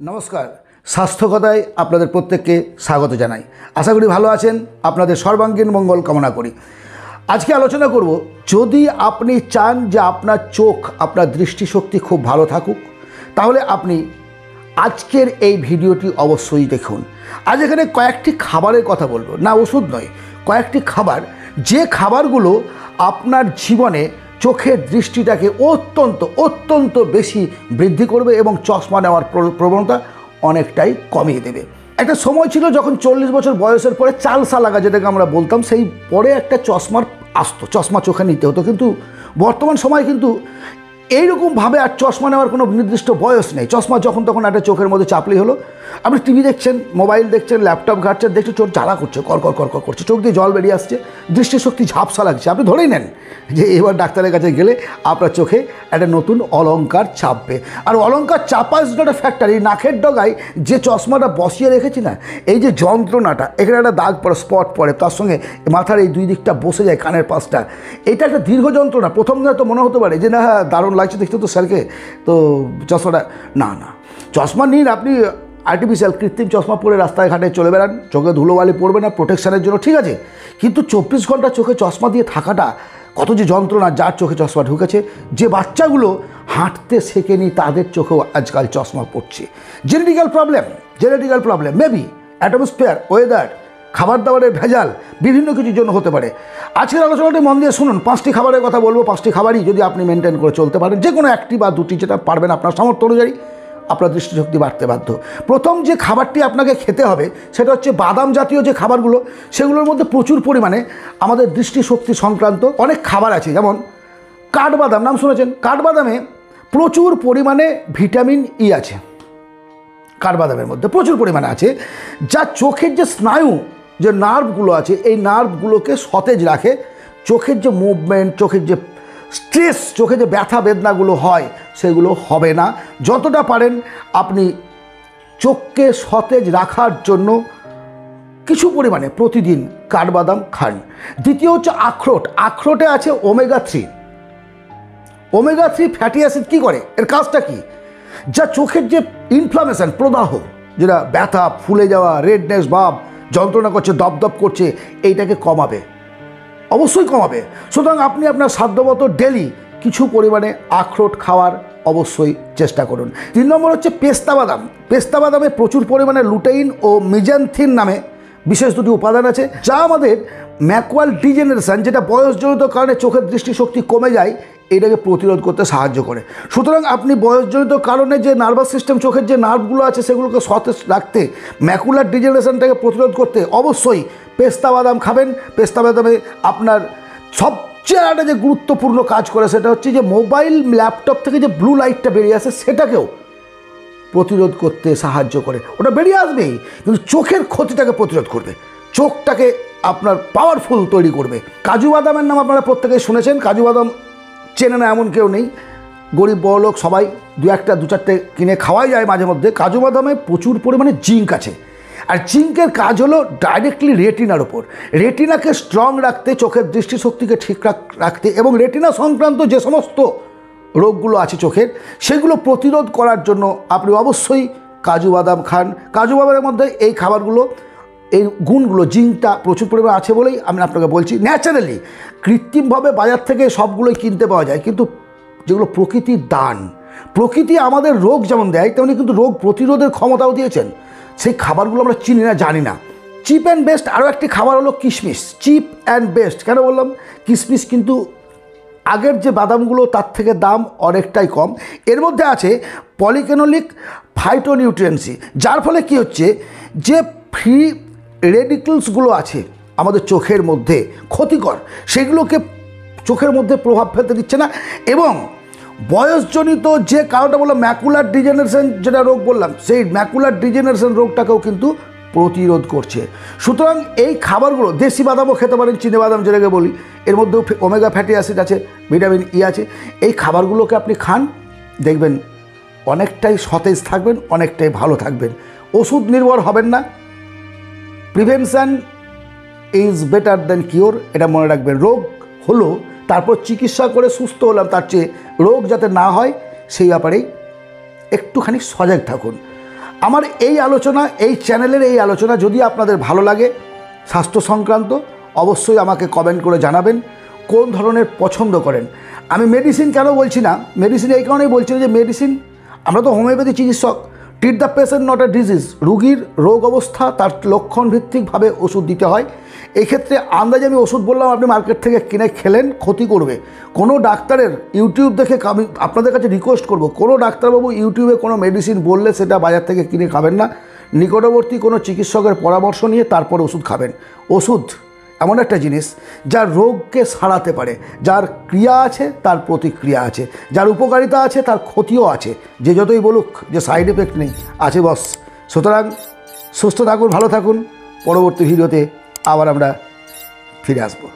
নমস্কার, স্বাস্থ্য কথায় আপনাদের প্রত্যেককে স্বাগত জানাই। আশা করি ভালো আছেন, আপনাদের সর্বাঙ্গীন মঙ্গল কামনা করি। আজকে আলোচনা করব, যদি আপনি চান যে আপনার চোখ, আপনার দৃষ্টিশক্তি খুব ভালো থাকুক, তাহলে আপনি আজকের এই ভিডিওটি অবশ্যই দেখুন। আজ এখানে কয়েকটি খাবারের কথা বলবো, না ওষুধ নয়, কয়েকটি খাবার, যে খাবারগুলো আপনার জীবনে চোখের দৃষ্টিটাকে অত্যন্ত বেশি বৃদ্ধি করবে এবং চশমা নেওয়ার প্রবণতা অনেকটাই কমিয়ে দেবে। একটা সময় ছিল যখন 40 বছর বয়সের পরে চালসা লাগা, যেটাকে আমরা বলতাম, সেই পরে একটা চশমা চোখে নিতে হতো। কিন্তু বর্তমান সময় কিন্তু এইরকমভাবে আর চশমা নেওয়ার কোনো নির্দিষ্ট বয়স নেই। চশমা যখন তখন একটা চোখের মধ্যে চাপলেই হলো। আপনি টিভি দেখছেন, মোবাইল দেখছেন, ল্যাপটপ ঘাটছেন, দেখছেন চোখ জ্বালা করছে, কর করছে, চোখ দিয়ে জল বেরিয়ে আসছে, দৃষ্টিশক্তি ঝাপসা লাগছে। আপনি ধরেই নেন যে এবার ডাক্তারের কাছে গেলে আপনার চোখে একটা নতুন অলংকার চাপবে। আর অলংকার চাপা ইজ নট এ ফ্যাক্টর। এই নাকের ডগায় যে চশমাটা বসিয়ে রেখেছি না, এই যে যন্ত্রণাটা, এখানে একটা দাগ পড়ে, স্পট পড়ে, তার সঙ্গে মাথার এই দুই দিকটা বসে যায়, কানের পাশটা, এটা একটা দীর্ঘ যন্ত্রণা। প্রথম দিনে তো মনে হতে পারে যে না, হ্যাঁ দারুণ লাগছে দেখতে তো স্যারকে, তো চশমাটা না, চশমা নিন আপনি, আর্টিফিশিয়াল কৃত্রিম চশমা পরে রাস্তায় ঘাটে চলে বেড়ান, চোখে ধুলোবালি পড়বে না, প্রোটেকশানের জন্য ঠিক আছে। কিন্তু 24 ঘন্টা চোখে চশমা দিয়ে থাকাটা কত যে যন্ত্রণা। যার চোখে চশমা ঢুকেছে, যে বাচ্চাগুলো হাঁটতে শেখেনি, তাদের চোখেও আজকাল চশমা পড়ছে। Genetical problem, maybe atmosphere, weather, খাবার দাবারের ভেজাল, বিভিন্ন কিছুর জন্য হতে পারে। আজকের আলোচনাটি মন দিয়ে শুনুন। 5টি খাবারের কথা বলবো। 5টি খাবারই যদি আপনি মেনটেন করে চলতে পারেন, যে কোনো একটি বা দুটি, যেটা পারবেন আপনার সামর্থ্য অনুযায়ী, আপনার দৃষ্টিশক্তি বাড়তে বাধ্য। প্রথম যে খাবারটি আপনাকে খেতে হবে সেটা হচ্ছে বাদাম জাতীয় যে খাবারগুলো, সেগুলোর মধ্যে প্রচুর পরিমাণে আমাদের দৃষ্টিশক্তি সংক্রান্ত অনেক খাবার আছে। যেমন কাঠবাদাম, নাম শুনেছেন? কাঠবাদামে প্রচুর পরিমাণে ভিটামিন ই আছে। কাঠবাদামের মধ্যে প্রচুর পরিমাণে আছে, যা চোখের যে স্নায়ু, যে নার্ভগুলো আছে, এই নার্ভগুলোকে সতেজ রাখে। চোখের যে মুভমেন্ট, চোখের যে স্ট্রেস, চোখে যে ব্যথা বেদনাগুলো হয়, সেগুলো হবে না। যতটা পারেন আপনি চোখকে সতেজ রাখার জন্য কিছু পরিমাণে প্রতিদিন কাঠবাদাম খান। দ্বিতীয় হচ্ছে আখরোট। আখরোটে আছে ওমেগা 3 ফ্যাটি অ্যাসিড। কী করে? এর কাজটা কি? যা চোখের যে ইনফ্লামেশন, প্রদাহ, যেটা ব্যথা, ফুলে যাওয়া, রেডনেস ভাব, যন্ত্রণা করছে, দপদপ করছে, এইটাকে কমাবে, অবশ্যই কমাবে। সুতরাং আপনি আপনার সাধ্যমতো ডেলি কিছু পরিমাণে আখরোট খাওয়ার অবশ্যই চেষ্টা করুন। 3 নম্বর হচ্ছে পেস্তা বাদাম। পেস্তা বাদামে প্রচুর পরিমাণে লুটেইন ও মিজেন্থিন নামে বিশেষ দুটি উপাদান আছে, যা আমাদের ম্যাকুলার ডিজেনারেশন, যেটা বয়সজনিত কারণে চোখের দৃষ্টিশক্তি কমে যায়, এটাকে প্রতিরোধ করতে সাহায্য করে। সুতরাং আপনি বয়সজনিত কারণে যে নার্ভাস সিস্টেম, চোখের যে নার্ভগুলো আছে, সেগুলোকে সতেজ রাখতে, ম্যাকুলার ডিজেনারেশনটাকে প্রতিরোধ করতে অবশ্যই পেস্তা বাদাম খাবেন। পেস্তা বাদামে আপনার সবচেয়ে একটা যে গুরুত্বপূর্ণ কাজ করে, সেটা হচ্ছে যে মোবাইল, ল্যাপটপ থেকে যে ব্লু লাইটটা বেরিয়ে আসে, সেটাকেও প্রতিরোধ করতে সাহায্য করে। ওটা বেরিয়ে আসবেই, কিন্তু চোখের ক্ষতিটাকে প্রতিরোধ করবে, চোখটাকে আপনার পাওয়ারফুল তৈরি করবে। কাজু বাদামের নাম আপনারা প্রত্যেকেই শুনেছেন। কাজু বাদাম চেনে না এমন কেউ নেই, গরিব বড়লোক সবাই দু চারটে কিনে খাওয়াই যায় মাঝে মধ্যে। কাজু বাদামে প্রচুর পরিমাণে জিঙ্ক আছে, আর জিঙ্কের কাজ হলো ডাইরেক্টলি রেটিনার ওপর, রেটিনাকে স্ট্রং রাখতে, চোখের দৃষ্টিশক্তিকে ঠিক রাখতে, এবং রেটিনা সংক্রান্ত যে সমস্ত রোগগুলো আছে চোখের, সেগুলো প্রতিরোধ করার জন্য আপনি অবশ্যই কাজু বাদাম খান। কাজু বাদামের মধ্যে এই খাবারগুলো, এই গুণগুলো, জিঙ্কটা প্রচুর পরিমাণে আছে বলেই আমি আপনাকে বলছি। ন্যাচারালি, কৃত্রিমভাবে বাজার থেকে সবগুলোই কিনতে পাওয়া যায়, কিন্তু যেগুলো প্রকৃতির দান, প্রকৃতি আমাদের রোগ যেমন দেয়, তেমনি কিন্তু রোগ প্রতিরোধের ক্ষমতাও দিয়েছেন। সেই খাবারগুলো আমরা চিনি না, জানি না। চিপ অ্যান্ড বেস্ট আরও একটি খাবার হলো কিশমিশ। চিপ অ্যান্ড বেস্ট কেন বললাম? কিশমিশ কিন্তু আগের যে বাদামগুলো, তার থেকে দাম অনেকটাই কম। এর মধ্যে আছে পলিফেনোলিক ফাইটোনিউট্রিয়েন্টস, যার ফলে কি হচ্ছে, যে ফ্রি রেডিকেলসগুলো আছে আমাদের চোখের মধ্যে ক্ষতিকর, সেগুলোকে চোখের মধ্যে প্রভাব ফেলতে দিচ্ছে না। এবং বয়সজনিত যে কারণটা বললাম, ম্যাকুলার ডিজেনারেশন যেটা রোগ বললাম, সেই ম্যাকুলার ডিজেনারেশন রোগটাকেও কিন্তু প্রতিরোধ করছে। সুতরাং এই খাবারগুলো, দেশি বাদামও খেতে পারেন, চিনে বাদাম যেটাকে বলি, এর মধ্যেও ওমেগা ফ্যাটি অ্যাসিড আছে, ভিটামিন ই আছে। এই খাবারগুলোকে আপনি খান, দেখবেন অনেকটাই সতেজ থাকবেন, অনেকটাই ভালো থাকবেন, ওষুধ নির্ভর হবেন না। Prevention is better than cure, এটা মনে রাখবেন। রোগ হলো, তারপর চিকিৎসা করে সুস্থ হলাম, তার চেয়ে রোগ যাতে না হয় সেই ব্যাপারেই একটুখানি সজাগ থাকুন। আমার এই আলোচনা, এই চ্যানেলের এই আলোচনা যদি আপনাদের ভালো লাগে স্বাস্থ্য সংক্রান্ত, অবশ্যই আমাকে কমেন্ট করে জানাবেন কোন ধরনের পছন্দ করেন। আমি মেডিসিন কেন বলছি না, মেডিসিন এই কারণেই বলছি না যে মেডিসিন, আমরা তো হোমিওপ্যাথি চিকিৎসক, treat the patient not a disease. রুগীর রোগ অবস্থা তার লক্ষণ ভিত্তিকভাবে ওষুধ দিতে হয়। এই ক্ষেত্রে আন্দাজে আমি ওষুধ বললাম, আপনি মার্কেট থেকে কিনে খেলেন, ক্ষতি করবে। কোনো ডাক্তারের ইউটিউব দেখে আমি আপনাদের কাছে রিকোয়েস্ট করব, কোনো ডাক্তারবাবু ইউটিউবে কোনো মেডিসিন বললে সেটা বাজার থেকে কিনে খাবেন না। নিকটবর্তী কোনো চিকিৎসকের পরামর্শ নিয়ে তারপর ওষুধ খাবেন। ওষুধ এমন একটা জিনিস যার রোগকে সারাতে পারে, যার ক্রিয়া আছে তার প্রতিক্রিয়া আছে, যার উপকারিতা আছে তার ক্ষতিও আছে। যে যতই বলুক যে সাইড এফেক্ট নেই, আছে বস। সুতরাং সুস্থ থাকুন, ভালো থাকুন। পরবর্তী ভিডিওতে আবার আমরা ফিরে আসবো।